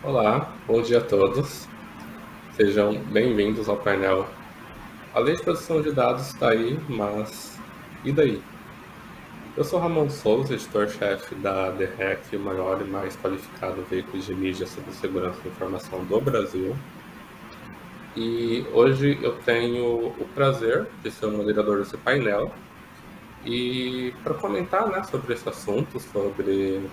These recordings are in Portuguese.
Olá, bom dia a todos. Sejam bem-vindos ao painel. A lei de proteção de dados está aí, mas e daí? Eu sou Ramon Souza, editor-chefe da DREC, o maior e mais qualificado veículo de mídia sobre segurança da informação do Brasil. E hoje eu tenho o prazer de ser o moderador desse painel. E para comentar, sobre esse assunto, sobre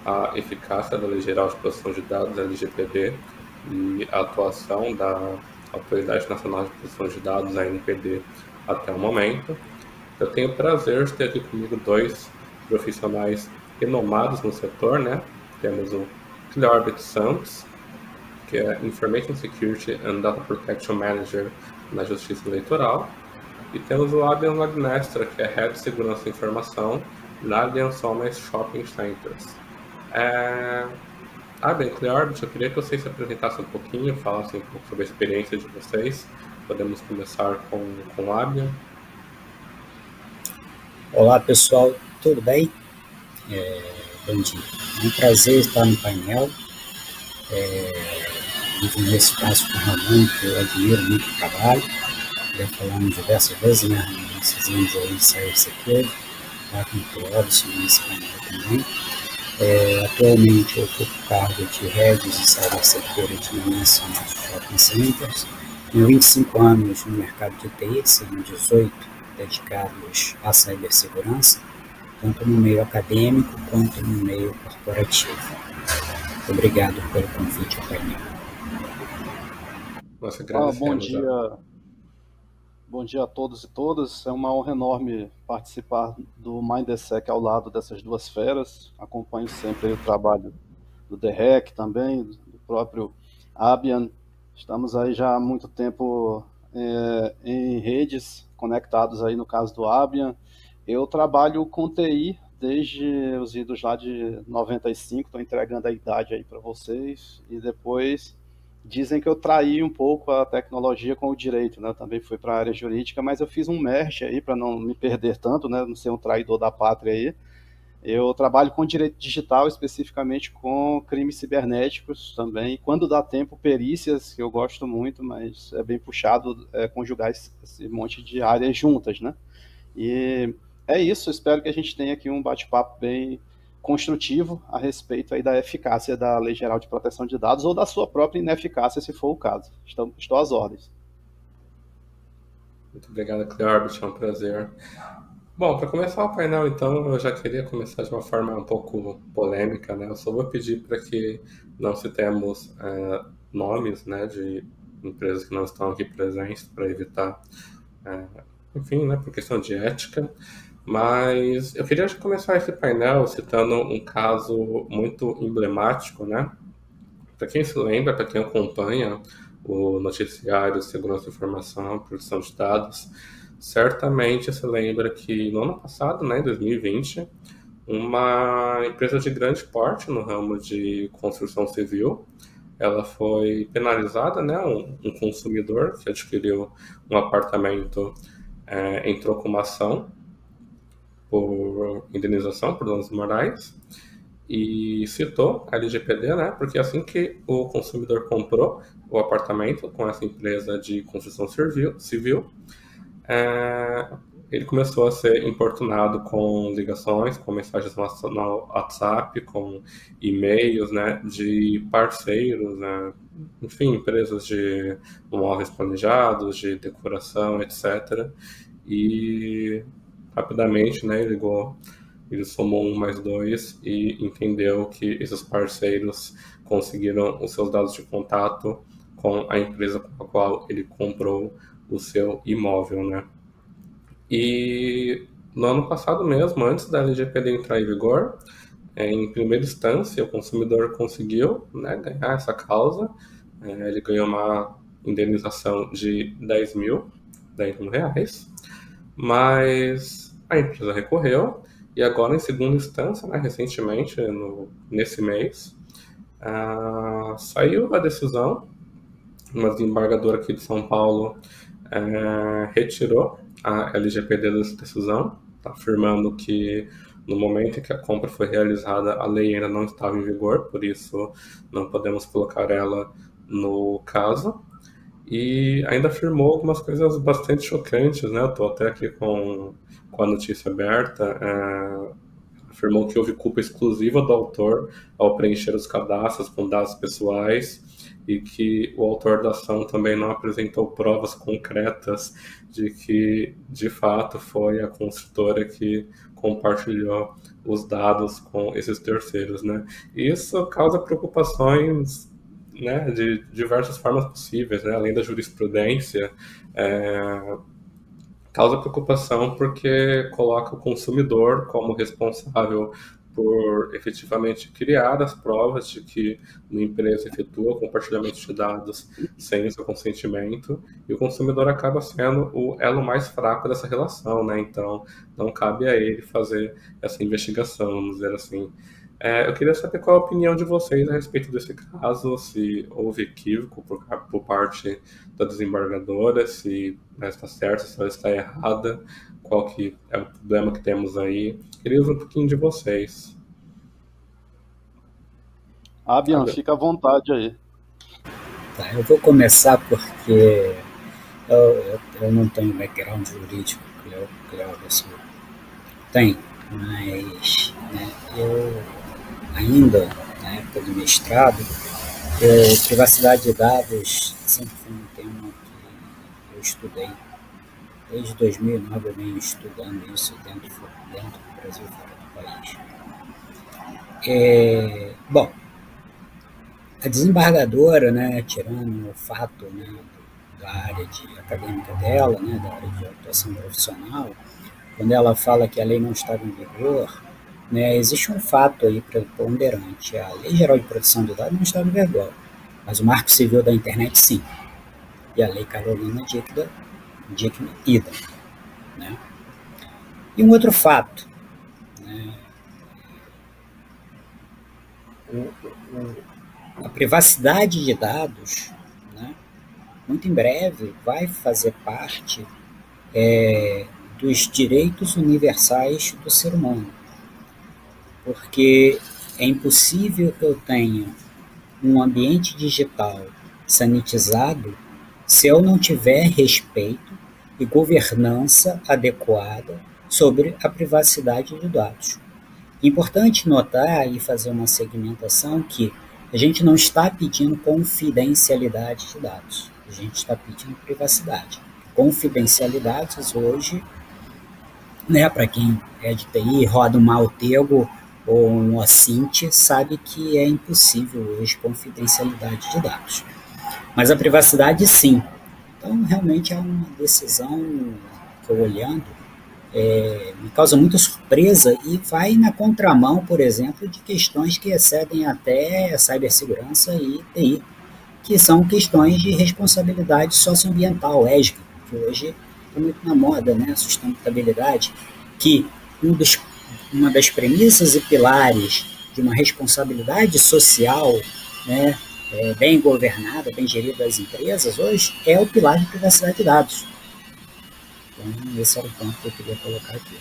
a eficácia da Lei Geral de Proteção de Dados, LGPD, e a atuação da Autoridade Nacional de Proteção de Dados, a ANPD, até o momento. Eu tenho o prazer de ter aqui comigo dois profissionais renomados no setor, Temos o Cleorbit Santos, que é Information Security and Data Protection Manager na Justiça Eleitoral, e temos o Abian Lagnestra, que é Head de Segurança e Informação na Allianz Homens Shopping Centers. Bem, Cleorbit, eu queria que vocês se apresentassem um pouquinho, falassem um pouco sobre a experiência de vocês. Podemos começar com o Abian. Olá, pessoal, tudo bem? Bom dia. É um prazer estar no painel. Dividir esse espaço com o Ramon, que eu admiro muito o trabalho. Já falamos diversas vezes, Ramon? Nós fizemos aí em Cybersecurity, lá com o Cleorbit nesse painel também. Atualmente eu ocupo o cargo de Head de Cybersecurity na National Shopping Centers. Tenho 25 anos no mercado de TI, sendo 18 dedicados à cibersegurança, tanto no meio acadêmico quanto no meio corporativo. Obrigado pelo convite ao painel. Bom dia a todos e todas. É uma honra enorme participar do Mindsec ao lado dessas duas feras. Acompanho sempre o trabalho do DREC também, do próprio Abian. Estamos aí já há muito tempo em redes, conectados aí no caso do Abian. Eu trabalho com TI desde os idos lá de 95, estou entregando a idade aí para vocês, e depois dizem que eu traí um pouco a tecnologia com o direito, né? Eu também fui para a área jurídica, mas eu fiz um merge aí para não me perder tanto, né? Não ser um traidor da pátria aí. Eu trabalho com direito digital, especificamente com crimes cibernéticos também. Quando dá tempo, perícias, que eu gosto muito, mas é bem puxado conjugar esse monte de áreas juntas, né? E é isso, espero que a gente tenha aqui um bate-papo bem construtivo a respeito aí da eficácia da Lei Geral de Proteção de Dados ou da sua própria ineficácia, se for o caso. Estou às ordens. Muito obrigado, Cleorbit, é um prazer. Bom, para começar o painel, então, eu já queria começar de uma forma um pouco polêmica, Eu só vou pedir para que não citemos nomes, de empresas que não estão aqui presentes, para evitar, enfim, por questão de ética. Mas eu queria começar esse painel citando um caso muito emblemático, Para quem se lembra, para quem acompanha o noticiário Segurança da Informação, Proteção de Dados, certamente se lembra que no ano passado, em 2020, uma empresa de grande porte no ramo de construção civil, ela foi penalizada, um consumidor que adquiriu um apartamento entrou com uma ação por indenização por danos morais e citou a LGPD, porque assim que o consumidor comprou o apartamento com essa empresa de construção civil, ele começou a ser importunado com ligações, com mensagens no WhatsApp, com e-mails, de parceiros, enfim, empresas de móveis planejados, de decoração, etc. E rapidamente, ele somou 1 mais 2 e entendeu que esses parceiros conseguiram os seus dados de contato com a empresa com a qual ele comprou o seu imóvel, E no ano passado mesmo, antes da LGPD entrar em vigor, em primeira instância, o consumidor conseguiu ganhar essa causa. Ele ganhou uma indenização de 10 mil reais, mas a empresa recorreu e agora, em segunda instância, recentemente, nesse mês, saiu a decisão. Uma desembargadora aqui de São Paulo retirou a LGPD dessa decisão, afirmando que No momento em que a compra foi realizada, a lei ainda não estava em vigor, por isso não podemos colocar ela no caso. E ainda afirmou algumas coisas bastante chocantes, né? Eu estou até aqui com a notícia aberta. Afirmou que houve culpa exclusiva do autor ao preencher os cadastros com dados pessoais e que o autor da ação também não apresentou provas concretas de que, de fato, foi a construtora que compartilhou os dados com esses terceiros, né? E isso causa preocupações, né, de diversas formas possíveis, né? Além da jurisprudência, causa preocupação porque coloca o consumidor como responsável por efetivamente criar as provas de que uma empresa efetua o compartilhamento de dados sem o seu consentimento, e o consumidor acaba sendo o elo mais fraco dessa relação, né? Então, não cabe a ele fazer essa investigação, vamos dizer assim. Eu queria saber qual a opinião de vocês a respeito desse caso, se houve equívoco por parte da desembargadora, se ela está certa, se ela está errada, qual que é o problema que temos aí. Queria ouvir um pouquinho de vocês. Abian, fica à vontade aí. Tá, eu vou começar porque eu não tenho background jurídico, Cleóvis tem, mas né, eu ainda, na época do mestrado, privacidade de dados sempre foi um tema que eu estudei. Desde 2009 eu venho estudando isso dentro do Brasil e fora do país. Bom, a desembargadora, né, tirando o fato, né, da área acadêmica dela, né, da área de atuação profissional, quando ela fala que a lei não estava em vigor, né, existe um fato aí preponderante. A Lei Geral de Proteção de Dados não estava em vigor, mas o Marco Civil da Internet sim, e a Lei Carolina Dickman-Idem, né? E um outro fato, né, a privacidade de dados, né, muito em breve vai fazer parte dos direitos universais do ser humano, porque é impossível que eu tenha um ambiente digital sanitizado se eu não tiver respeito e governança adequada sobre a privacidade de dados. Importante notar e fazer uma segmentação que a gente não está pedindo confidencialidade de dados, a gente está pedindo privacidade. Confidencialidades hoje, né, para quem é de TI, roda um Maltego ou um OSINT, sabe que é impossível hoje confidencialidade de dados. Mas a privacidade, sim. Então, realmente é uma decisão que eu olhando, me causa muita surpresa e vai na contramão, por exemplo, de questões que excedem até a cibersegurança e TI, que são questões de responsabilidade socioambiental, ética, que hoje está muito na moda, né? Sustentabilidade, que uma das premissas e pilares de uma responsabilidade social, né, bem governada, bem gerida das empresas, hoje é o pilar de privacidade de dados. Então, esse era o ponto que eu queria colocar aqui.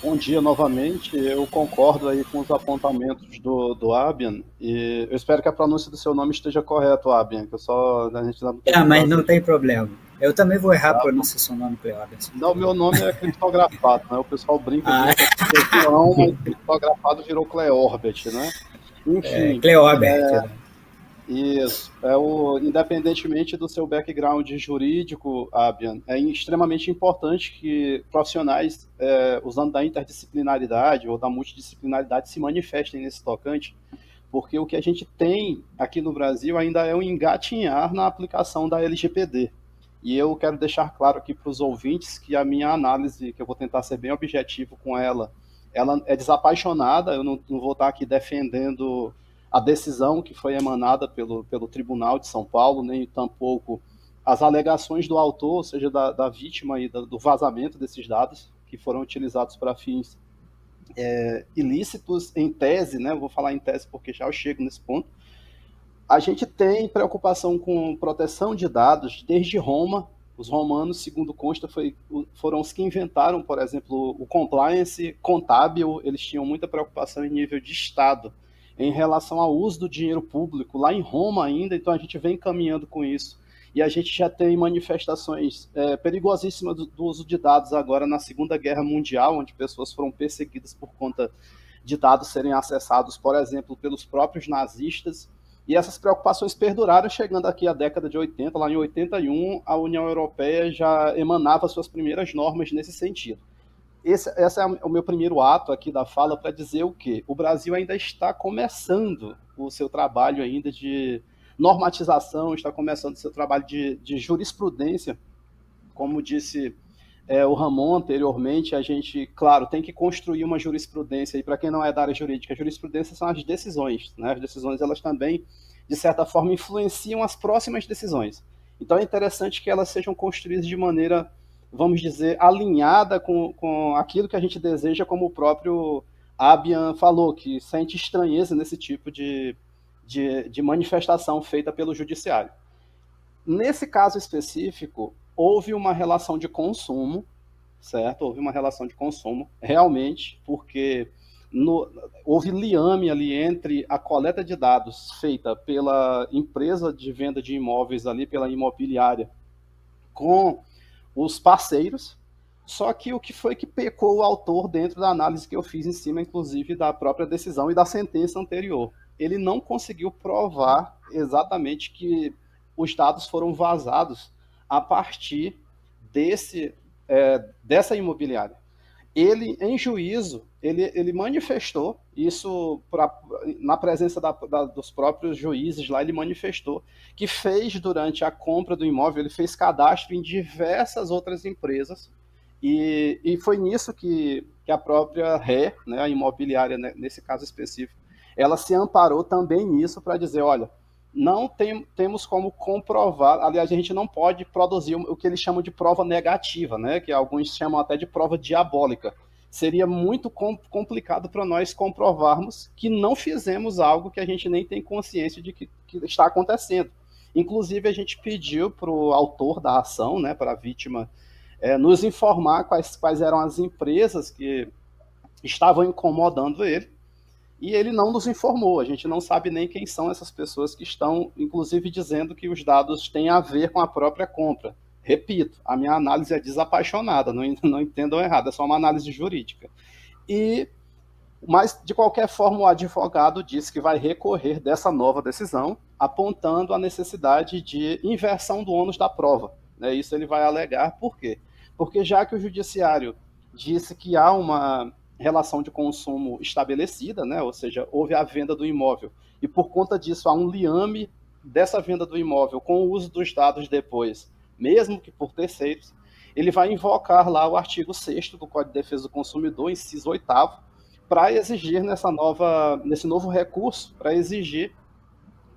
Bom dia novamente, eu concordo aí com os apontamentos do Abian, e eu espero que a pronúncia do seu nome esteja correta, Abian, que a gente não tem mas não tem problema. Eu também vou errar a pronúncia do seu nome, Cleóvis. Não, meu nome é criptografado, né? O pessoal brinca que não, mas criptografado virou Cleorbert, né? Enfim. Cleorbert. Isso. Independentemente do seu background jurídico, Abian, é extremamente importante que profissionais, usando da interdisciplinaridade ou da multidisciplinaridade, se manifestem nesse tocante, porque o que a gente tem aqui no Brasil ainda é um engatinhar na aplicação da LGPD. E eu quero deixar claro aqui para os ouvintes que a minha análise, que eu vou tentar ser bem objetivo com ela é desapaixonada. Eu não vou estar aqui defendendo a decisão que foi emanada pelo Tribunal de São Paulo, nem tampouco as alegações do autor, ou seja, da vítima e do vazamento desses dados que foram utilizados para fins ilícitos, em tese, né? Eu vou falar em tese porque já eu chego nesse ponto. A gente tem preocupação com proteção de dados desde Roma, Os romanos, segundo consta, foram os que inventaram, por exemplo, o compliance contábil. Eles tinham muita preocupação em nível de Estado, em relação ao uso do dinheiro público, lá em Roma ainda, então a gente vem caminhando com isso. E a gente já tem manifestações perigosíssimas do uso de dados agora na Segunda Guerra Mundial, onde pessoas foram perseguidas por conta de dados serem acessados, por exemplo, pelos próprios nazistas. E essas preocupações perduraram, chegando aqui à década de 80, lá em 81, a União Europeia já emanava suas primeiras normas nesse sentido. Esse é o meu primeiro ato aqui da fala para dizer o quê? O Brasil ainda está começando o seu trabalho ainda de normatização, está começando o seu trabalho de jurisprudência. Como disse o Ramon anteriormente, a gente, claro, tem que construir uma jurisprudência, e para quem não é da área jurídica, a jurisprudência são as decisões, né? As decisões, elas também, de certa forma, influenciam as próximas decisões. Então é interessante que elas sejam construídas de maneira, vamos dizer, alinhada com aquilo que a gente deseja, como o próprio Abian falou, que sente estranheza nesse tipo de manifestação feita pelo judiciário. Nesse caso específico, houve uma relação de consumo, certo? Houve uma relação de consumo, realmente, porque houve liame ali entre a coleta de dados feita pela empresa de venda de imóveis ali, pela imobiliária, com os parceiros, só que o que foi que pecou o autor dentro da análise que eu fiz em cima, inclusive, da própria decisão e da sentença anterior. Ele não conseguiu provar exatamente que os dados foram vazados a partir dessa imobiliária. Ele, em juízo, ele manifestou isso na presença dos próprios juízes lá, ele manifestou que fez durante a compra do imóvel, ele fez cadastro em diversas outras empresas, e foi nisso que a própria ré, né, a imobiliária, né, nesse caso específico, ela se amparou também nisso para dizer, olha, não temos como comprovar, aliás, a gente não pode produzir o que eles chamam de prova negativa, né, que alguns chamam até de prova diabólica. Seria muito complicado para nós comprovarmos que não fizemos algo que a gente nem tem consciência de que está acontecendo. Inclusive, a gente pediu para o autor da ação, né, para a vítima, nos informar quais eram as empresas que estavam incomodando ele, e ele não nos informou. A gente não sabe nem quem são essas pessoas que estão, inclusive, dizendo que os dados têm a ver com a própria compra. Repito, a minha análise é desapaixonada, não entendam errado, é só uma análise jurídica. Mas, de qualquer forma, o advogado disse que vai recorrer dessa nova decisão, apontando a necessidade de inversão do ônus da prova. Isso ele vai alegar. Por quê? Porque já que o judiciário disse que há uma relação de consumo estabelecida, né? Ou seja, houve a venda do imóvel, e por conta disso há um liame dessa venda do imóvel com o uso dos dados depois, mesmo que por terceiros, ele vai invocar lá o artigo 6º do Código de Defesa do Consumidor, inciso 8º, para exigir nesse novo recurso, para exigir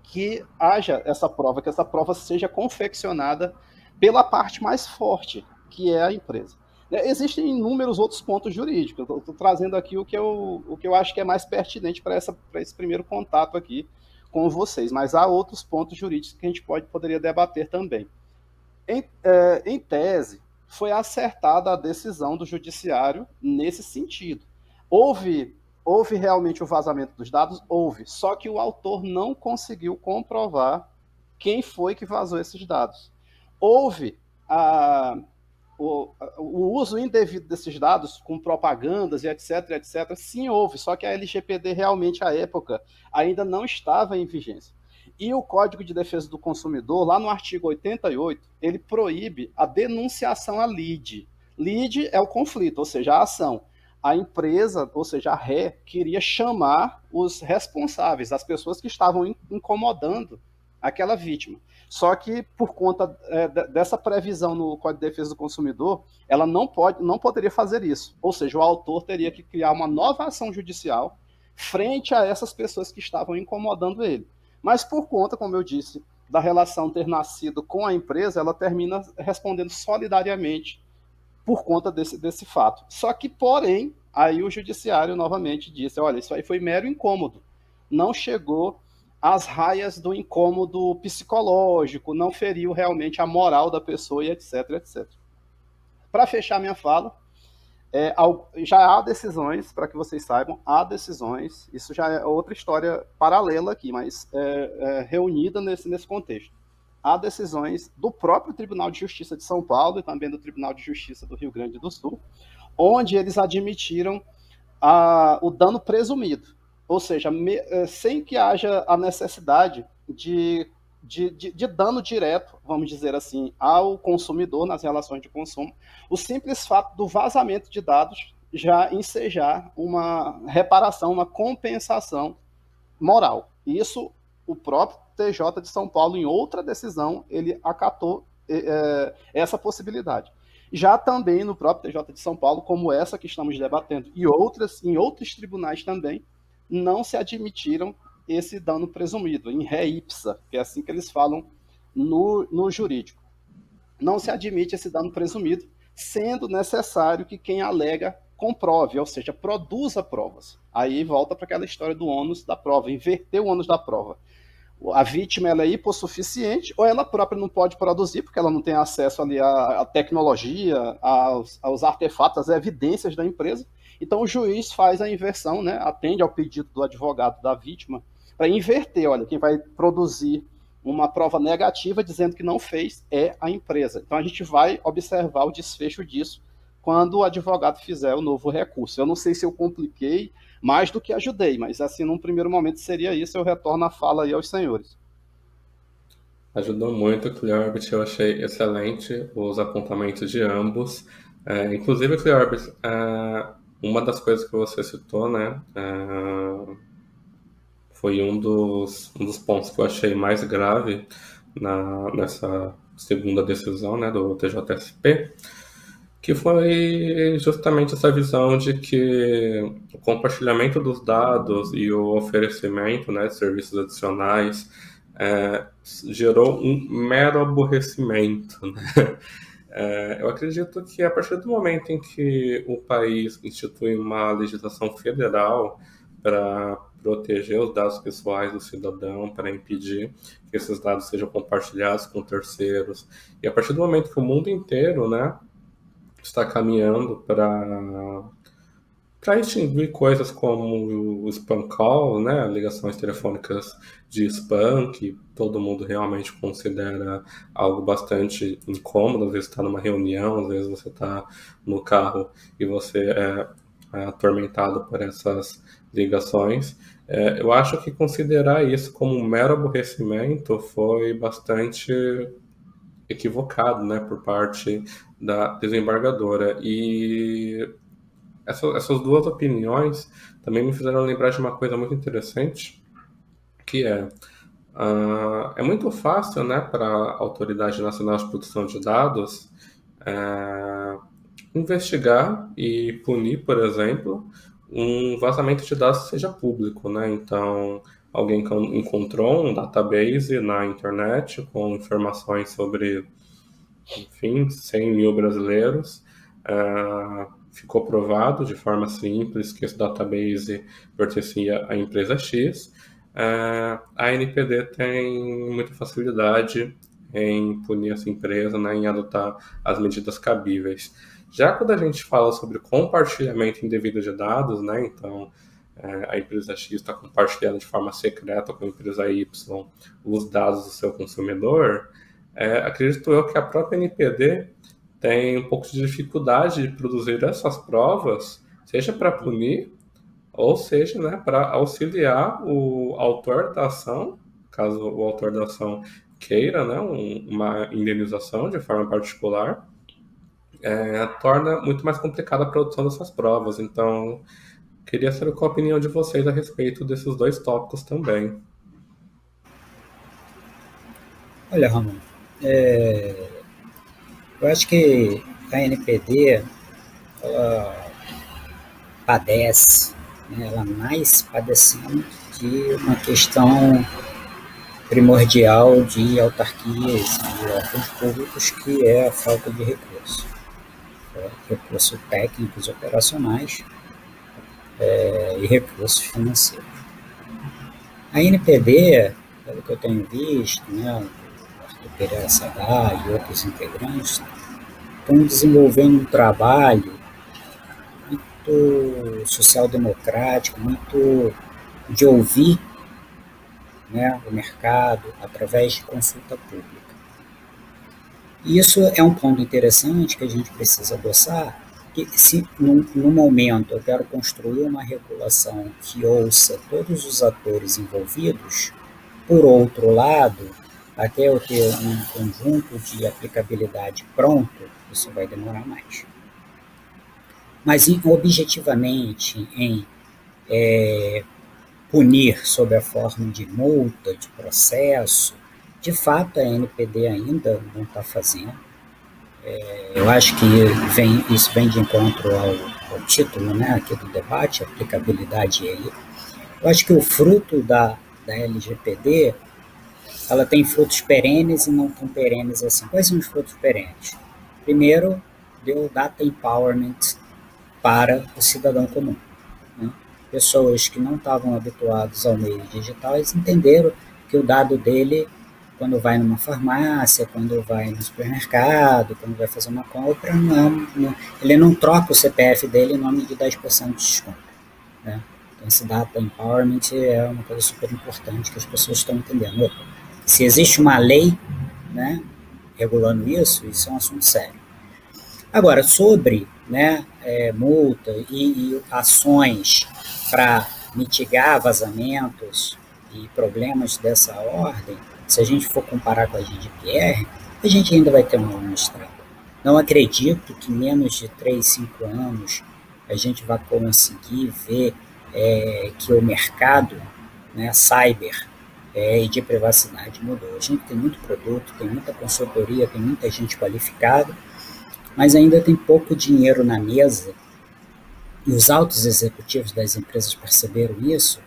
que haja essa prova, que essa prova seja confeccionada pela parte mais forte, que é a empresa. Existem inúmeros outros pontos jurídicos. Eu estou trazendo aqui o que eu acho que é mais pertinente para esse primeiro contato aqui com vocês, mas há outros pontos jurídicos que a gente poderia debater também. Em tese, foi acertada a decisão do judiciário nesse sentido. Houve realmente o vazamento dos dados? Houve, só que o autor não conseguiu comprovar quem foi que vazou esses dados. Houve o uso indevido desses dados com propagandas e etc, etc. Sim, houve, só que a LGPD realmente, à época, ainda não estava em vigência. E o Código de Defesa do Consumidor, lá no artigo 88, ele proíbe a denunciação a lide. Lide é o conflito, ou seja, a ação. A empresa, ou seja, a ré, queria chamar os responsáveis, as pessoas que estavam incomodando aquela vítima. Só que, por conta dessa previsão no Código de Defesa do Consumidor, ela não poderia fazer isso. Ou seja, o autor teria que criar uma nova ação judicial frente a essas pessoas que estavam incomodando ele. Mas por conta, como eu disse, da relação ter nascido com a empresa, ela termina respondendo solidariamente por conta desse fato. Só que, porém, aí o judiciário novamente disse, olha, isso aí foi mero incômodo. Não chegou às raias do incômodo psicológico, não feriu realmente a moral da pessoa e etc, etc. Para fechar minha fala, já há decisões, para que vocês saibam, há decisões, isso já é outra história paralela aqui, mas reunida nesse contexto. Há decisões do próprio Tribunal de Justiça de São Paulo e também do Tribunal de Justiça do Rio Grande do Sul, onde eles admitiram o dano presumido, ou seja, sem que haja a necessidade de dano direto, vamos dizer assim, ao consumidor nas relações de consumo, o simples fato do vazamento de dados já ensejar uma reparação, uma compensação moral. Isso, o próprio TJ de São Paulo, em outra decisão, ele acatou essa possibilidade. Já também no próprio TJ de São Paulo, como essa que estamos debatendo, e em outros tribunais também, não se admitiram esse dano presumido, em ré ipsa, que é assim que eles falam no jurídico. Não se admite esse dano presumido, sendo necessário que quem alega comprove, ou seja, produza provas. Aí volta para aquela história do ônus da prova, inverter o ônus da prova. A vítima ela é hipossuficiente, ou ela própria não pode produzir, porque ela não tem acesso ali à tecnologia, aos artefatos, às evidências da empresa. Então o juiz faz a inversão, né, atende ao pedido do advogado da vítima, para inverter, olha, quem vai produzir uma prova negativa dizendo que não fez é a empresa. Então a gente vai observar o desfecho disso quando o advogado fizer o novo recurso. Eu não sei se eu compliquei mais do que ajudei, mas assim, num primeiro momento seria isso. Eu retorno a fala aí aos senhores. Ajudou muito, Cleorbit, eu achei excelente os apontamentos de ambos. Inclusive, Cleorbit, uma das coisas que você citou, né, foi um dos pontos que eu achei mais grave nessa segunda decisão, né, do TJSP, que foi justamente essa visão de que o compartilhamento dos dados e o oferecimento, né, de serviços adicionais gerou um mero aborrecimento, né? Eu acredito que a partir do momento em que o país institui uma legislação federal para proteger os dados pessoais do cidadão, para impedir que esses dados sejam compartilhados com terceiros, e a partir do momento que o mundo inteiro, né, está caminhando para extinguir coisas como o spam call, né, ligações telefônicas de spam, que todo mundo realmente considera algo bastante incômodo. Às vezes está numa reunião, às vezes você está no carro e você é atormentado por essas ligações. Eu acho que considerar isso como um mero aborrecimento foi bastante equivocado, né, por parte da desembargadora. E essas duas opiniões também me fizeram lembrar de uma coisa muito interessante, que é muito fácil, né, para a Autoridade Nacional de Proteção de Dados investigar e punir, por exemplo, um vazamento de dados que seja público, né? Então, alguém encontrou um database na internet com informações sobre, enfim, 100 mil brasileiros, ficou provado de forma simples que esse database pertencia à empresa X. A NPD tem muita facilidade em punir essa empresa, né, em adotar as medidas cabíveis. Já quando a gente fala sobre compartilhamento indevido de dados, né, então a empresa X está compartilhando de forma secreta com a empresa Y os dados do seu consumidor, acredito eu que a própria NPD tem um pouco de dificuldade de produzir essas provas, seja para punir, ou seja, né, para auxiliar o autor da ação, caso o autor da ação queira, né, uma indenização de forma particular, torna muito mais complicada a produção dessas provas. Então, queria saber qual a opinião de vocês a respeito desses dois tópicos também. Olha, Ramon, eu acho que a NPD ela padece, né, ela mais padecendo de uma questão primordial de autarquias e órgãos públicos, que é a falta de recursos técnicos operacionais e recursos financeiros. A NPD, pelo que eu tenho visto, né, o Arthur Pereira Sadar e outros integrantes estão desenvolvendo um trabalho muito social-democrático, muito de ouvir, né, o mercado através de consulta pública. E isso é um ponto interessante que a gente precisa adoçar, que se no momento eu quero construir uma regulação que ouça todos os atores envolvidos, por outro lado, até eu ter um conjunto de aplicabilidade pronto, isso vai demorar mais. Mas objetivamente em punir sob a forma de multa, de processo, de fato a NPD ainda não está fazendo. Eu acho que isso vem de encontro ao título, né, aqui do debate, aplicabilidade aí. Eu acho que o fruto da LGPD, ela tem frutos perenes e não tão perenes assim. Quais são os frutos perenes? Primeiro, deu data empowerment para o cidadão comum. Né? Pessoas que não estavam habituadas ao meio digital, eles entenderam que o dado dele, quando vai numa farmácia, quando vai no supermercado, quando vai fazer uma compra, ele não troca o CPF dele em nome de 10% de desconto. Né? Então, esse data empowerment é uma coisa super importante que as pessoas estão entendendo. Se existe uma lei, né, regulando isso é um assunto sério. Agora, sobre, né, multa e ações para mitigar vazamentos e problemas dessa ordem, se a gente for comparar com a GDPR, a gente ainda vai ter uma longa estrada. Não acredito que menos de 3, 5 anos a gente vai conseguir ver que o mercado, né, cyber e de privacidade mudou. A gente tem muito produto, tem muita consultoria, tem muita gente qualificada, mas ainda tem pouco dinheiro na mesa, e os altos executivos das empresas perceberam isso,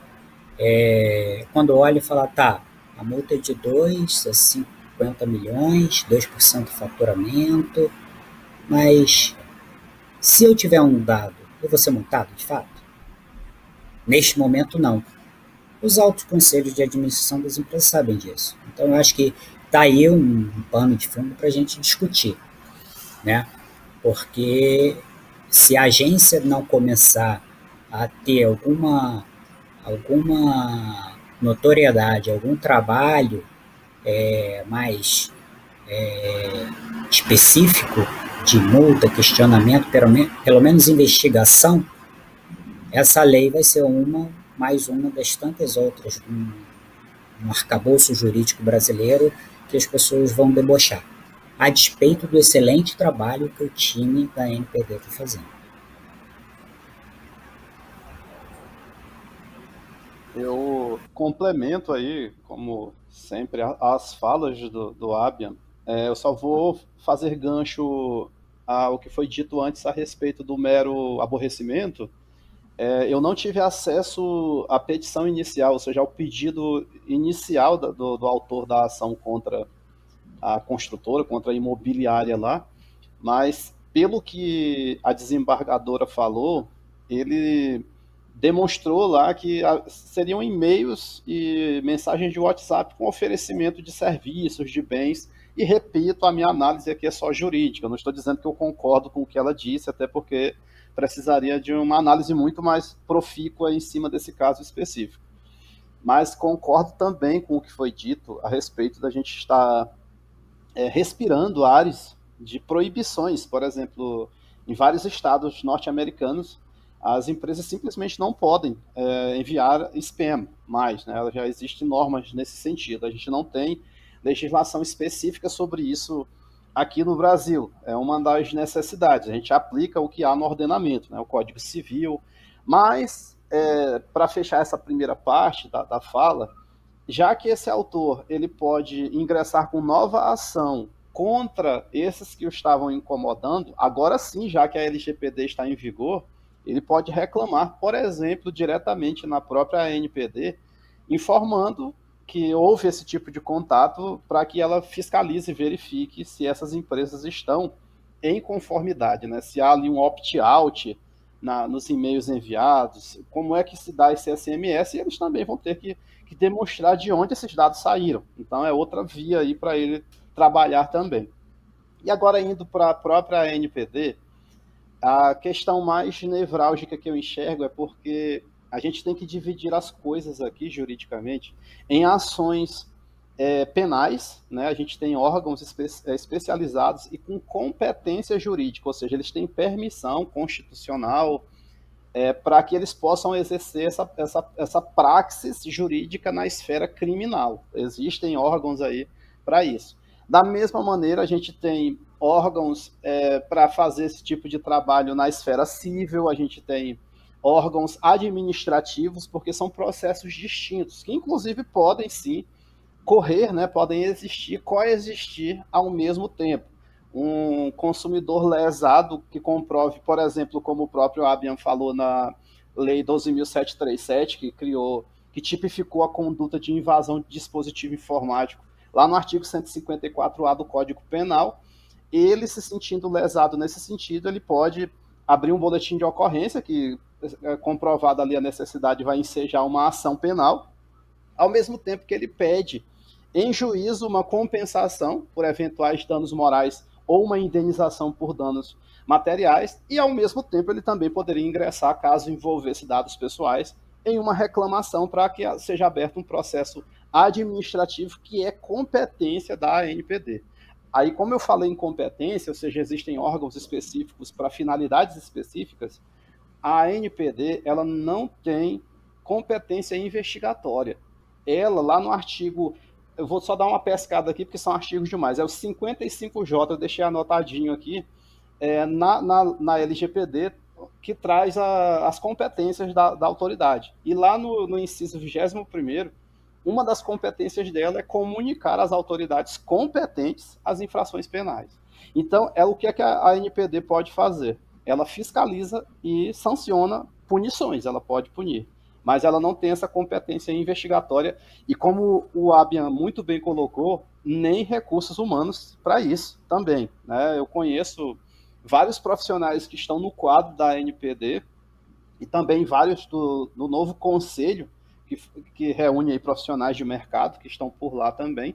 quando olha e fala, tá, a multa é de 2 a 50 milhões, 2% do faturamento, mas se eu tiver um dado, eu vou ser multado de fato? Neste momento, não. Os altos conselhos de administração das empresas sabem disso. Então, eu acho que está aí um pano de fundo para a gente discutir, né? Porque se a agência não começar a ter alguma notoriedade, algum trabalho mais específico de multa, questionamento, pelo menos investigação, essa lei vai ser mais uma das tantas outras no arcabouço jurídico brasileiro que as pessoas vão debochar, a despeito do excelente trabalho que o time da NPD está fazendo. Eu complemento aí, como sempre, as falas do Abian. Eu só vou fazer gancho ao que foi dito antes a respeito do mero aborrecimento. Eu não tive acesso à petição inicial, ou seja, ao pedido inicial do autor da ação contra a construtora, contra a imobiliária lá, mas pelo que a desembargadora falou, ele demonstrou lá que seriam e-mails e mensagens de WhatsApp com oferecimento de serviços, de bens, e repito, a minha análise aqui é só jurídica, eu não estou dizendo que eu concordo com o que ela disse, até porque precisaria de uma análise muito mais profícua em cima desse caso específico. Mas concordo também com o que foi dito a respeito da gente estar respirando ares de proibições. Por exemplo, em vários estados norte-americanos, as empresas simplesmente não podem enviar spam mais, né? Já existem normas nesse sentido. A gente não tem legislação específica sobre isso aqui no Brasil. É uma das necessidades. A gente aplica o que há no ordenamento, né? O Código Civil. Mas, para fechar essa primeira parte da fala, já que esse autor ele pode ingressar com nova ação contra esses que o estavam incomodando, agora sim, já que a LGPD está em vigor, ele pode reclamar, por exemplo, diretamente na própria ANPD, informando que houve esse tipo de contato para que ela fiscalize e verifique se essas empresas estão em conformidade, né? Se há ali um opt-out nos e-mails enviados, como é que se dá esse SMS, e eles também vão ter que demonstrar de onde esses dados saíram. Então é outra via aí para ele trabalhar também. E agora indo para a própria NPD, a questão mais nevrálgica que eu enxergo é porque a gente tem que dividir as coisas aqui, juridicamente, em ações penais, né? A gente tem órgãos especializados e com competência jurídica, ou seja, eles têm permissão constitucional para que eles possam exercer essa praxis jurídica na esfera criminal. Existem órgãos aí para isso. Da mesma maneira, a gente tem órgãos para fazer esse tipo de trabalho na esfera civil, a gente tem órgãos administrativos, porque são processos distintos, que inclusive podem sim correr, né, podem existir, coexistir ao mesmo tempo. Um consumidor lesado que comprove, por exemplo, como o próprio Abian falou na Lei 12.737, que tipificou a conduta de invasão de dispositivo informático, lá no artigo 154A do Código Penal, ele se sentindo lesado nesse sentido, ele pode abrir um boletim de ocorrência, que comprovada ali a necessidade vai ensejar uma ação penal, ao mesmo tempo que ele pede em juízo uma compensação por eventuais danos morais ou uma indenização por danos materiais, e ao mesmo tempo ele também poderia ingressar, caso envolvesse dados pessoais, em uma reclamação para que seja aberto um processo administrativo que é competência da ANPD. Aí, como eu falei em competência, ou seja, existem órgãos específicos para finalidades específicas, a ANPD ela não tem competência investigatória. Ela, lá no artigo, eu vou só dar uma pescada aqui, porque são artigos demais, é o 55J, eu deixei anotadinho aqui, na LGPD, que traz as competências da autoridade. E lá no inciso 21º, uma das competências dela é comunicar às autoridades competentes as infrações penais. Então, o que a ANPD pode fazer? Ela fiscaliza e sanciona punições, ela pode punir, mas ela não tem essa competência investigatória e, como o Abian muito bem colocou, nem recursos humanos para isso também, né? Eu conheço vários profissionais que estão no quadro da ANPD e também vários do novo conselho, que reúne aí profissionais de mercado que estão por lá também,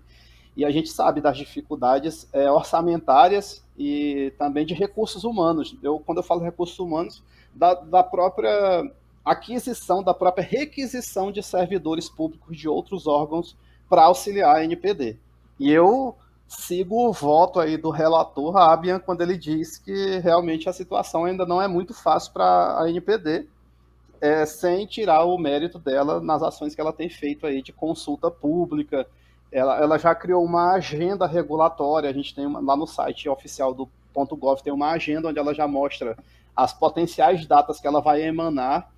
e a gente sabe das dificuldades orçamentárias e também de recursos humanos. Quando eu falo recursos humanos, da própria aquisição, da própria requisição de servidores públicos de outros órgãos para auxiliar a NPD. E eu sigo o voto aí do relator Abian quando ele diz que realmente a situação ainda não é muito fácil para a NPD, sem tirar o mérito dela nas ações que ela tem feito aí de consulta pública. Ela já criou uma agenda regulatória, a gente tem lá no site oficial do .gov, tem uma agenda onde ela já mostra as potenciais datas que ela vai emanar,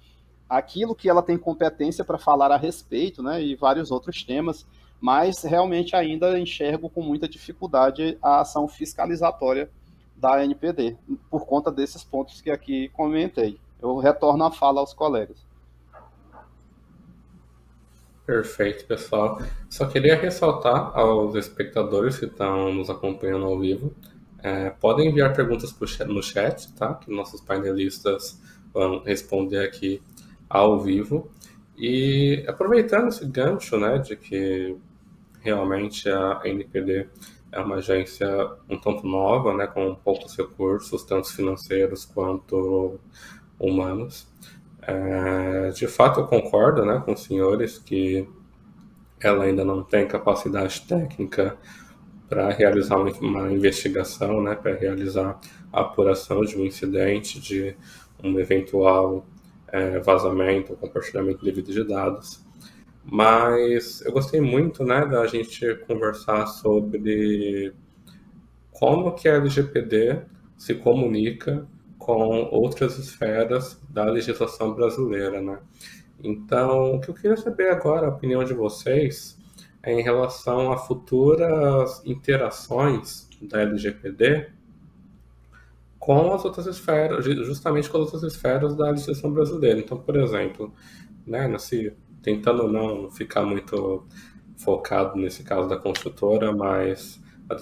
aquilo que ela tem competência para falar a respeito, né, e vários outros temas, mas realmente ainda enxergo com muita dificuldade a ação fiscalizatória da NPD, por conta desses pontos que aqui comentei. Eu retorno a fala aos colegas. Perfeito, pessoal. Só queria ressaltar aos espectadores que estão nos acompanhando ao vivo, podem enviar perguntas no chat, tá? Que nossos painelistas vão responder aqui ao vivo. E aproveitando esse gancho, né, de que realmente a NPD é uma agência um tanto nova, né, com poucos recursos, tanto financeiros quanto humanos. De fato, eu concordo, né, com os senhores que ela ainda não tem capacidade técnica para realizar uma investigação, né, para realizar a apuração de um incidente, de um eventual vazamento ou compartilhamento devido de dados. Mas eu gostei muito, né, da gente conversar sobre como que a LGPD se comunica com outras esferas da legislação brasileira, né? Então, o que eu queria saber agora, a opinião de vocês, é em relação a futuras interações da LGPD com as outras esferas, justamente com as outras esferas da legislação brasileira. Então, por exemplo, né, tentando não ficar muito focado nesse caso da construtora, mas a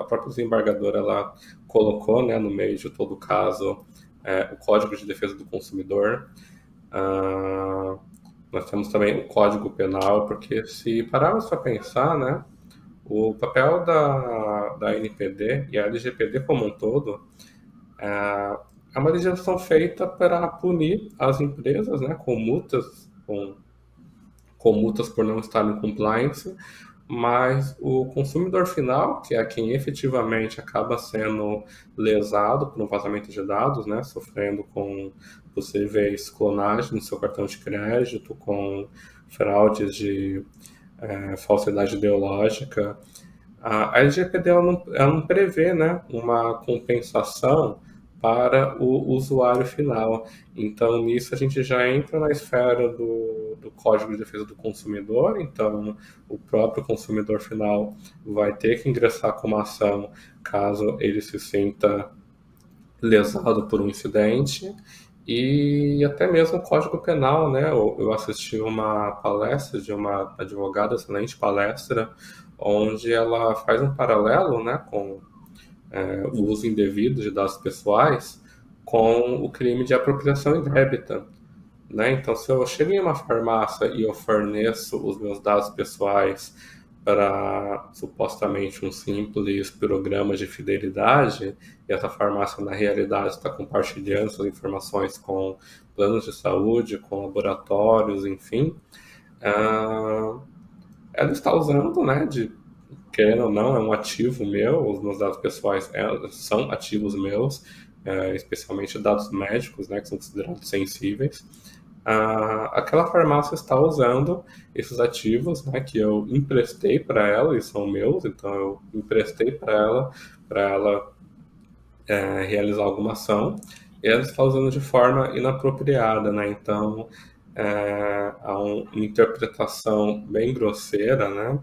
própria desembargadora, ela colocou, né, no meio de todo o caso o Código de Defesa do Consumidor. Nós temos também o Código Penal, porque se pararmos para pensar, né, o papel da NPD e a LGPD como um todo é uma legislação feita para punir as empresas, né, com multas por não estar em compliance, mas o consumidor final, que é quem efetivamente acaba sendo lesado por um vazamento de dados, né, sofrendo com possíveis clonagens no seu cartão de crédito, com fraudes de falsidade ideológica, a LGPD ela não prevê, né, uma compensação para o usuário final. Então, nisso a gente já entra na esfera do Código de Defesa do Consumidor. Então, o próprio consumidor final vai ter que ingressar com uma ação caso ele se sinta lesado por um incidente. E até mesmo o Código Penal, né? Eu assisti uma palestra de uma advogada, excelente palestra, onde ela faz um paralelo, né, com o uso indevido de dados pessoais com o crime de apropriação indébita, né? Então, se eu chego em uma farmácia e eu forneço os meus dados pessoais para supostamente um simples programa de fidelidade, e essa farmácia na realidade está compartilhando suas informações com planos de saúde, com laboratórios, enfim, ela está usando, né, querendo ou não, é um ativo meu, os meus dados pessoais são ativos meus, especialmente dados médicos, né, que são considerados sensíveis. Aquela farmácia está usando esses ativos, né, que eu emprestei para ela, e são meus, então eu emprestei para ela realizar alguma ação, e ela está usando de forma inapropriada, né, então há uma interpretação bem grosseira, né,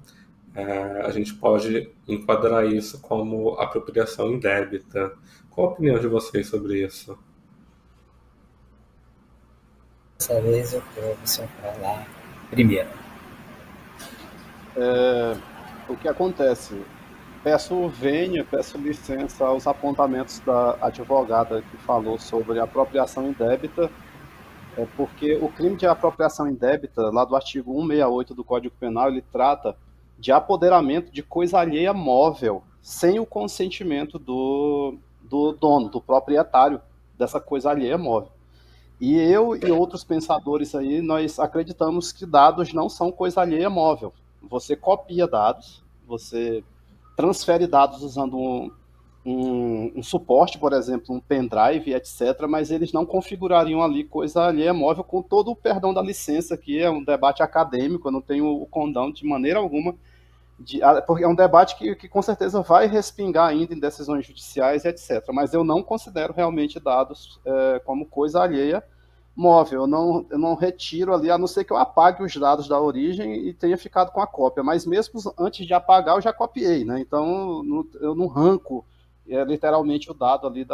a gente pode enquadrar isso como apropriação indébita. Qual a opinião de vocês sobre isso? Dessa vez eu quero você falar primeiro. O que acontece? Peço licença aos apontamentos da advogada que falou sobre apropriação indébita, porque o crime de apropriação indébita, lá do artigo 168 do Código Penal, ele trata de apoderamento de coisa alheia móvel, sem o consentimento do dono, do proprietário dessa coisa alheia móvel. E eu e outros pensadores aí, nós acreditamos que dados não são coisa alheia móvel. Você copia dados, você transfere dados usando um suporte, por exemplo, um pendrive, etc., mas eles não configurariam ali coisa alheia móvel, com todo o perdão da licença, que é um debate acadêmico, eu não tenho o condão de maneira alguma, porque é um debate que com certeza vai respingar ainda em decisões judiciais, etc., mas eu não considero realmente dados como coisa alheia móvel, eu não retiro ali, a não ser que eu apague os dados da origem e tenha ficado com a cópia, mas mesmo antes de apagar eu já copiei, né? Então eu não arranco literalmente o dado ali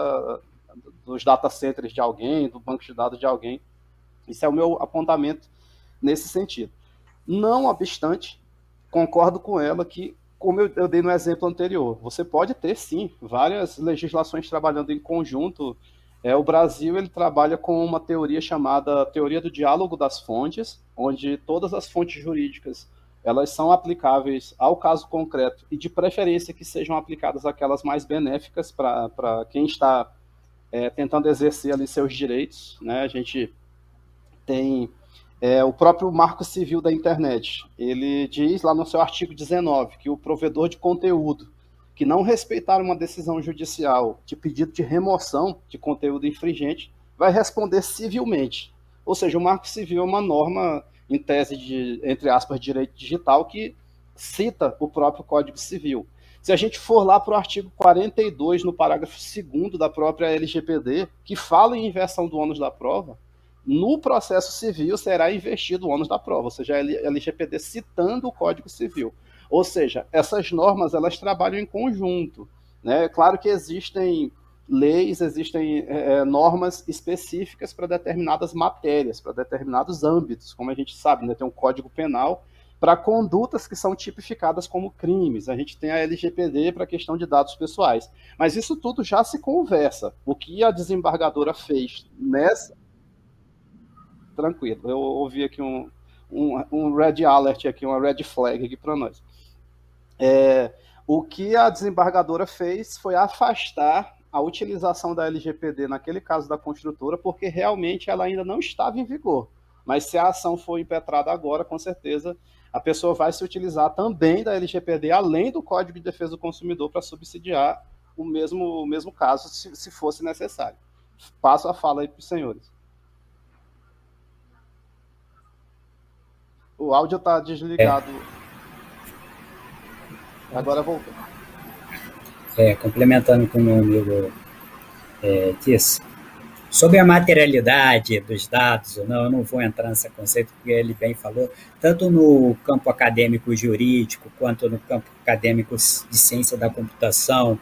dos data centers de alguém, do banco de dados de alguém. Isso é o meu apontamento nesse sentido. Não obstante, concordo com ela que, como eu dei no exemplo anterior, você pode ter, sim, várias legislações trabalhando em conjunto. O Brasil ele trabalha com uma teoria chamada teoria do diálogo das fontes, onde todas as fontes jurídicas elas são aplicáveis ao caso concreto e, de preferência, que sejam aplicadas aquelas mais benéficas para quem está tentando exercer ali seus direitos, né? A gente tem o próprio Marco Civil da Internet. Ele diz lá no seu artigo 19 que o provedor de conteúdo que não respeitar uma decisão judicial de pedido de remoção de conteúdo infringente vai responder civilmente. Ou seja, o Marco Civil é uma norma, em tese de, entre aspas, direito digital, que cita o próprio Código Civil. Se a gente for lá para o artigo 42, no parágrafo 2º da própria LGPD, que fala em inversão do ônus da prova, no processo civil será investido o ônus da prova, ou seja, a LGPD citando o Código Civil. Ou seja, essas normas elas trabalham em conjunto, né? Claro que existem leis, existem normas específicas para determinadas matérias, para determinados âmbitos, como a gente sabe, né? Tem um Código Penal para condutas que são tipificadas como crimes. A gente tem a LGPD para a questão de dados pessoais. Mas isso tudo já se conversa. O que a desembargadora fez nessa... Tranquilo, eu ouvi aqui um red alert, aqui, uma red flag aqui para nós. O que a desembargadora fez foi afastar a utilização da LGPD naquele caso da construtora, porque realmente ela ainda não estava em vigor. Mas se a ação for impetrada agora, com certeza a pessoa vai se utilizar também da LGPD, além do Código de Defesa do Consumidor, para subsidiar o mesmo caso, se fosse necessário. Passo a fala aí para os senhores. O áudio está desligado. Agora voltou. Complementando com o meu amigo disse, sobre a materialidade dos dados, eu não vou entrar nesse conceito, porque ele bem falou, tanto no campo acadêmico jurídico, quanto no campo acadêmico de ciência da computação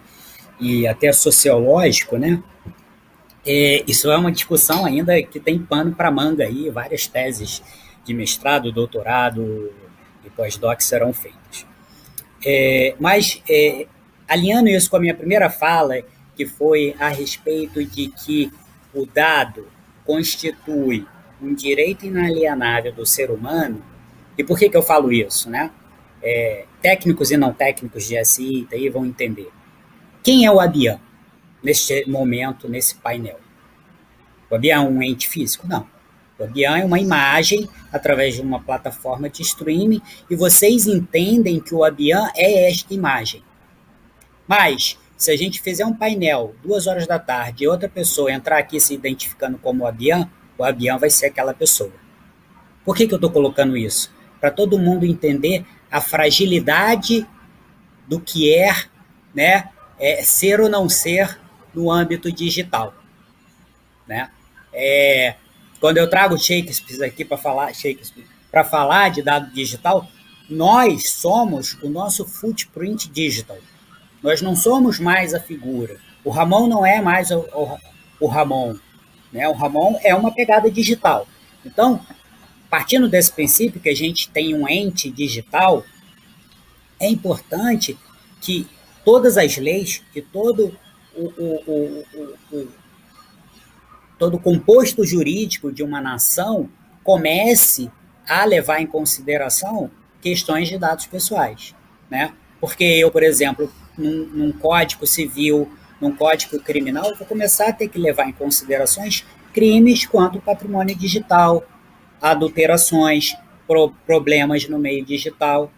e até sociológico, né? Isso é uma discussão ainda que tem pano para manga aí, várias teses de mestrado, doutorado e pós-doc serão feitas. Mas, alinhando isso com a minha primeira fala, que foi a respeito de que o dado constitui um direito inalienável do ser humano, e por que eu falo isso, né? Técnicos e não técnicos de SI e TI vão entender. Quem é o ABIAN neste momento, nesse painel? O ABIAN é um ente físico? Não. O ABIAN é uma imagem através de uma plataforma de streaming e vocês entendem que o ABIAN é esta imagem. Mas, se a gente fizer um painel 2 horas da tarde e outra pessoa entrar aqui se identificando como o ABIAN vai ser aquela pessoa. Por que eu estou colocando isso? Para todo mundo entender a fragilidade do que né, ser ou não ser no âmbito digital. Né? Quando eu trago Shakespeare aqui para falar de dado digital, nós somos o nosso footprint digital. Nós não somos mais a figura. O Ramon não é mais o Ramon. Né? O Ramon é uma pegada digital. Então, partindo desse princípio que a gente tem um ente digital, é importante que todas as leis, que todo o composto jurídico de uma nação comece a levar em consideração questões de dados pessoais. Né? Porque eu, por exemplo, num código civil, num código criminal, eu vou começar a ter que levar em considerações crimes quanto patrimônio digital, adulterações, problemas no meio digital.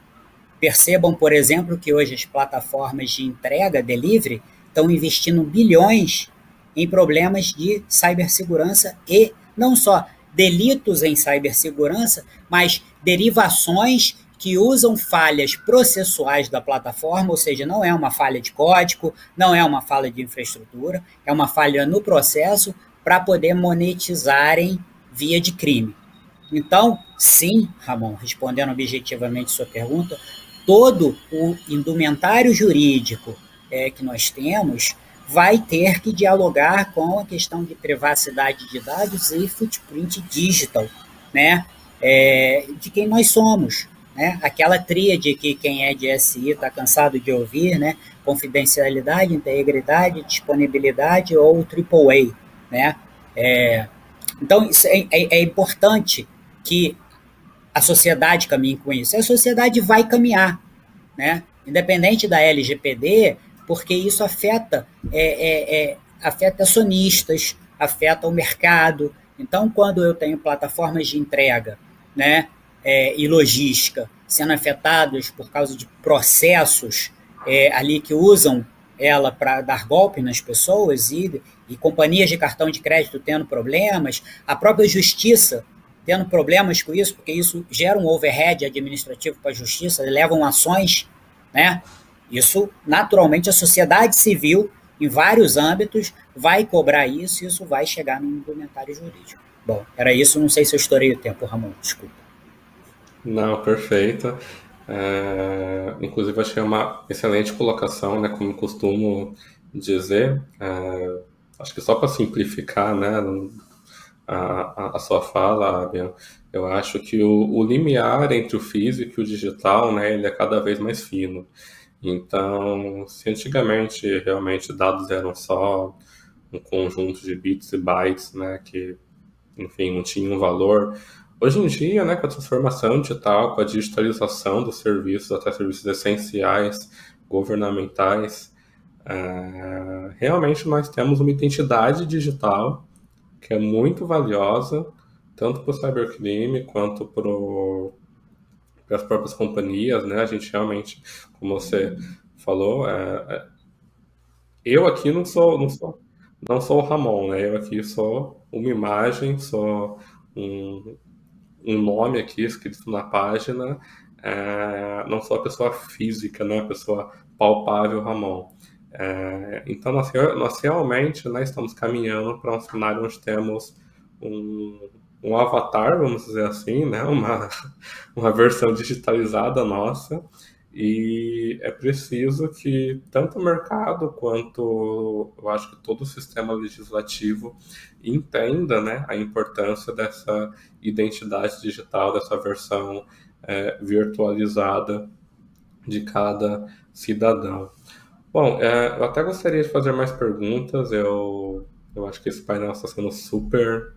Percebam, por exemplo, que hoje as plataformas de entrega, delivery, estão investindo bilhões em problemas de cibersegurança e não só delitos em cibersegurança, mas derivações que usam falhas processuais da plataforma, ou seja, não é uma falha de código, não é uma falha de infraestrutura, é uma falha no processo para poder monetizarem via de crime. Então, sim, Ramon, respondendo objetivamente sua pergunta, todo o indumentário jurídico que nós temos vai ter que dialogar com a questão de privacidade de dados e footprint digital, né? De quem nós somos. Né? Aquela tríade que quem é de SI está cansado de ouvir, né? Confidencialidade, integridade, disponibilidade ou AAA. Né? Então, isso é importante que a sociedade caminhe com isso. E a sociedade vai caminhar, né? Independente da LGPD, porque isso afeta acionistas, afeta o mercado. Então, quando eu tenho plataformas de entrega, né, e logística sendo afetados por causa de processos ali que usam ela para dar golpe nas pessoas e companhias de cartão de crédito tendo problemas, a própria justiça tendo problemas com isso, porque isso gera um overhead administrativo para a justiça, levam ações, né? Isso, naturalmente, a sociedade civil, em vários âmbitos, vai cobrar isso e isso vai chegar no indumentário jurídico. Bom, era isso, não sei se eu estourei o tempo, Ramon, desculpa. Não, perfeito. Inclusive, achei uma excelente colocação, né, como costumo dizer. Acho que só para simplificar, né, a sua fala, Abian. Eu acho que o limiar entre o físico e o digital, né, ele é cada vez mais fino. Então, se antigamente realmente dados eram só um conjunto de bits e bytes, né, que, enfim, não tinham um valor, hoje em dia, né, com a transformação digital, com a digitalização dos serviços, até serviços essenciais, governamentais, realmente nós temos uma identidade digital que é muito valiosa, tanto para o cybercrime quanto para as próprias companhias, né? A gente realmente, como você falou, eu aqui não sou o Ramon, né? Eu aqui sou uma imagem, sou um, um nome aqui escrito na página, não sou a pessoa física, né? A pessoa palpável Ramon. Então, nós realmente, né, estamos caminhando para um cenário onde temos um avatar, vamos dizer assim, né, uma versão digitalizada nossa, e é preciso que tanto o mercado quanto, eu acho que todo o sistema legislativo entenda, né, a importância dessa identidade digital, dessa versão virtualizada de cada cidadão. Bom, eu até gostaria de fazer mais perguntas. Eu acho que esse painel está sendo super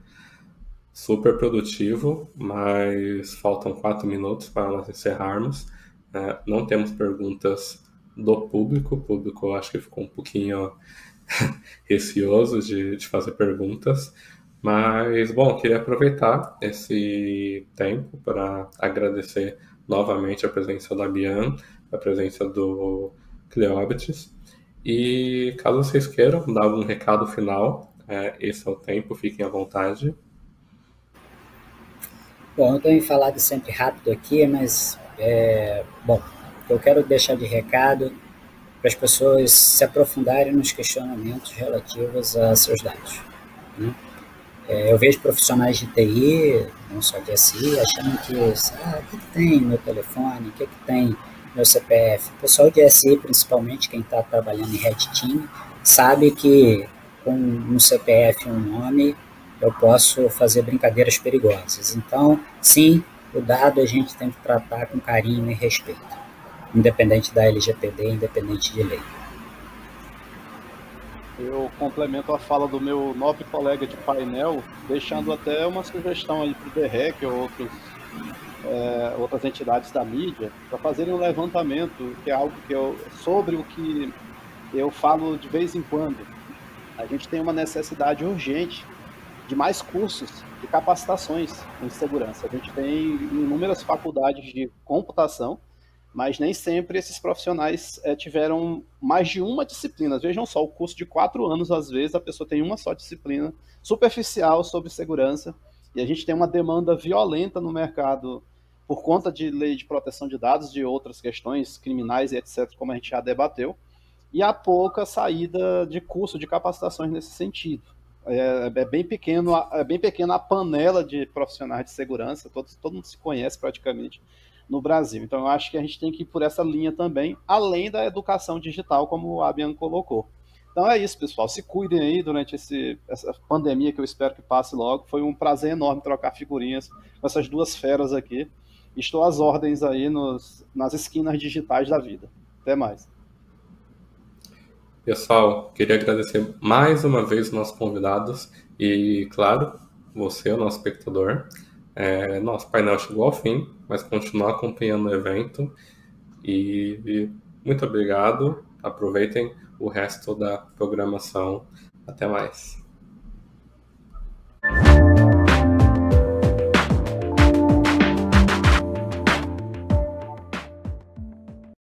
produtivo, mas faltam 4 minutos para nós encerrarmos. Não temos perguntas do público. O público eu acho que ficou um pouquinho receoso de fazer perguntas. Mas, bom, queria aproveitar esse tempo para agradecer novamente a presença da Bian, a presença do Cleóbites. E caso vocês queiram dar algum recado final, esse é o tempo, fiquem à vontade. Bom, eu tenho falado sempre rápido aqui, mas, bom, eu quero deixar de recado para as pessoas se aprofundarem nos questionamentos relativos a seus dados, né? Eu vejo profissionais de TI, não só de SI, achando que, o que tem meu telefone, o que tem meu CPF. O pessoal de SI, principalmente quem está trabalhando em Red Team, sabe que com um CPF e um nome eu posso fazer brincadeiras perigosas. Então, sim, o dado a gente tem que tratar com carinho e respeito, independente da LGPD, independente de lei. Eu complemento a fala do meu nobre colega de painel, deixando até uma sugestão aí para o DREC ou outras entidades da mídia, para fazerem um levantamento, que é algo sobre o que eu falo de vez em quando. A gente tem uma necessidade urgente de mais cursos de capacitações em segurança. A gente tem inúmeras faculdades de computação, mas nem sempre esses profissionais tiveram mais de uma disciplina. Vejam só, o curso de 4 anos, às vezes, a pessoa tem uma só disciplina superficial sobre segurança, e a gente tem uma demanda violenta no mercado por conta de lei de proteção de dados, de outras questões criminais e etc., como a gente já debateu, e há pouca saída de curso de capacitações nesse sentido. É bem pequena a panela de profissionais de segurança, todo mundo se conhece praticamente no Brasil. Então, eu acho que a gente tem que ir por essa linha também, além da educação digital, como o Abian colocou. Então é isso, pessoal. Se cuidem aí durante essa pandemia, que eu espero que passe logo. Foi um prazer enorme trocar figurinhas com essas duas feras aqui. Estou às ordens aí nas esquinas digitais da vida. Até mais. Pessoal, queria agradecer mais uma vez os nossos convidados e, claro, você, o nosso espectador. Nosso painel chegou ao fim, mas continuar acompanhando o evento. E muito obrigado. Aproveitem o resto da programação. Até mais.